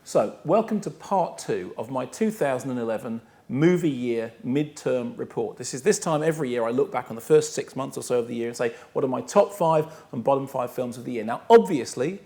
So, welcome to part 2 of my 2011 movie year midterm report. This time every year I look back on the first 6 months or so of the year and say, what are my top 5 and bottom 5 films of the year? Now, obviously,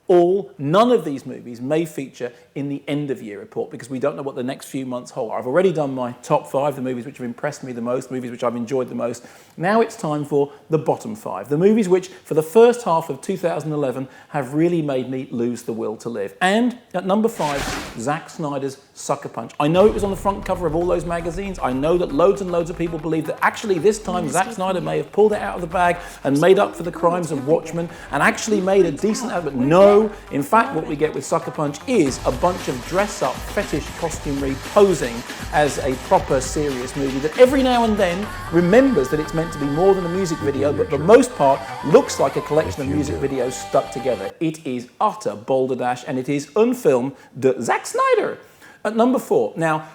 none of these movies may feature in the end of year report because we don't know what the next few months hold. I've already done my top 5, the movies which have impressed me the most, movies which I've enjoyed the most. Now it's time for the bottom 5, the movies which for the first half of 2011 have really made me lose the will to live. And at number 5, Zack Snyder's Sucker Punch. I know it was on the front cover of all those magazines. I know that loads and loads of people believe that actually this time Zack Snyder may have pulled it out of the bag and made up for the crimes of Watchmen and actually made a decent output. No, in fact what we get with Sucker Punch is a bunch of dress-up fetish costumery posing as a proper serious movie that every now and then remembers that it's meant to be more than a music video, but for the most part looks like a collection of music videos stuck together. It is utter balderdash and it is unfilmed de Zack Snyder. At number 4, now,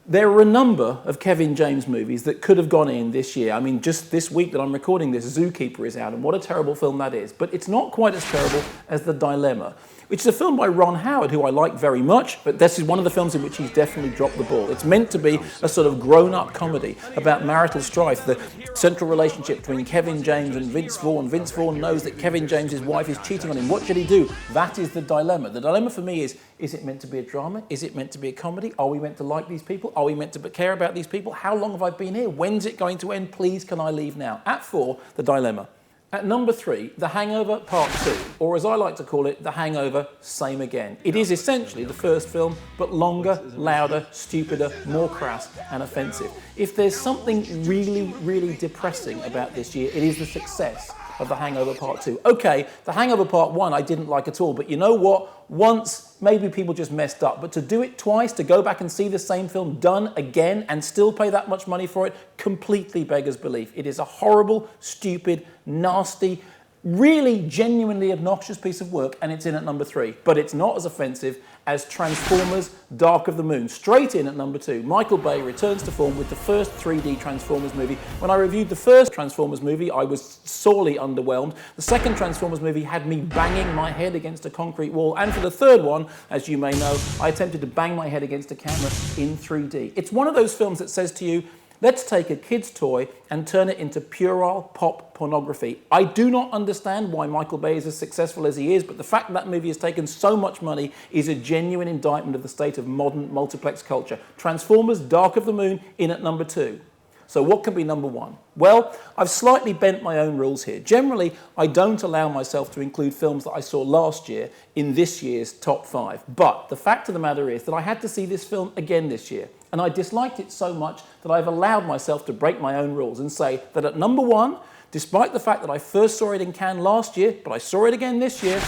there are a number of Kevin James movies that could have gone in this year. I mean, just this week that I'm recording this, Zookeeper is out, and what a terrible film that is. But it's not quite as terrible as The Dilemma, which is a film by Ron Howard, who I like very much, but this is one of the films in which he's definitely dropped the ball. It's meant to be a sort of grown-up comedy about marital strife, the central relationship between Kevin James and Vince Vaughn. Vince Vaughn knows that Kevin James' wife is cheating on him. What should he do? That is the dilemma. The dilemma for me is it meant to be a drama? Is it meant to be a comedy? Are we meant to like these people? Are we meant to care about these people? How long have I been here? When's it going to end? Please, can I leave now? At 4, The Dilemma. At number 3, The Hangover Part 2, or as I like to call it, The Hangover Same Again. It is essentially the first film, but longer, louder, stupider, more crass and offensive. If there's something really, really depressing about this year, it is the success of The Hangover Part 2. Okay, The Hangover Part 1 I didn't like at all, but you know what? Once, maybe people just messed up, but to do it twice, to go back and see the same film done again and still pay that much money for it, completely beggars belief. It is a horrible, stupid, nasty, really genuinely obnoxious piece of work, and it's in at number 3. But it's not as offensive as Transformers Dark of the Moon. Straight in at number 2, Michael Bay returns to form with the first 3D Transformers movie. When I reviewed the first Transformers movie, I was sorely underwhelmed. The second Transformers movie had me banging my head against a concrete wall. And for the third one, as you may know, I attempted to bang my head against a camera in 3D. It's one of those films that says to you, let's take a kid's toy and turn it into puerile pop pornography. I do not understand why Michael Bay is as successful as he is, but the fact that movie has taken so much money is a genuine indictment of the state of modern multiplex culture. Transformers Dark of the Moon in at number 2. So what can be number 1? Well, I've slightly bent my own rules here. Generally, I don't allow myself to include films that I saw last year in this year's top 5. But the fact of the matter is that I had to see this film again this year. And I disliked it so much that I've allowed myself to break my own rules and say that at number 1, despite the fact that I first saw it in Cannes last year, but I saw it again this year,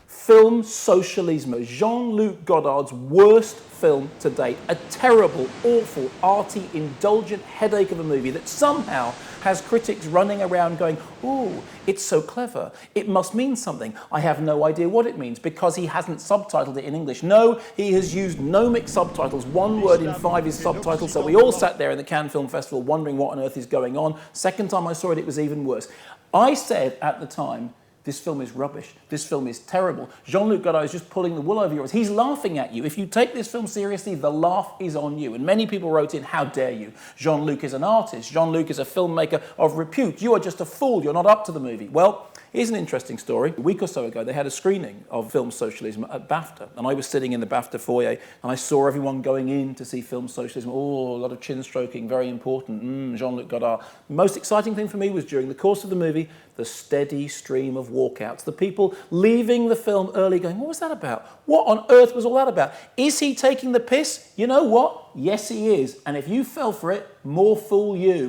Film Socialisme, Jean-Luc Godard's worst film to date. A terrible, awful, arty, indulgent headache of a movie that somehow has critics running around going, ooh, it's so clever, it must mean something. I have no idea what it means because he hasn't subtitled it in English. No, he has used gnomic subtitles. 1 word in 5 is subtitled, so we all sat there in the Cannes Film Festival wondering what on earth is going on. Second time I saw it, it was even worse. I said at the time, this film is rubbish. This film is terrible. Jean-Luc Godard is just pulling the wool over your eyes. He's laughing at you. If you take this film seriously, the laugh is on you. And many people wrote in, how dare you? Jean-Luc is an artist. Jean-Luc is a filmmaker of repute. You are just a fool. You're not up to the movie. Well, here's an interesting story. A week or so ago, they had a screening of Film Socialism at BAFTA. And I was sitting in the BAFTA foyer, and I saw everyone going in to see Film Socialism. Oh, a lot of chin stroking, very important. Jean-Luc Godard. The most exciting thing for me was during the course of the movie, the steady stream of walkouts. The people leaving the film early going, what was that about? What on earth was all that about? Is he taking the piss? You know what? Yes, he is. And if you fell for it, more fool you.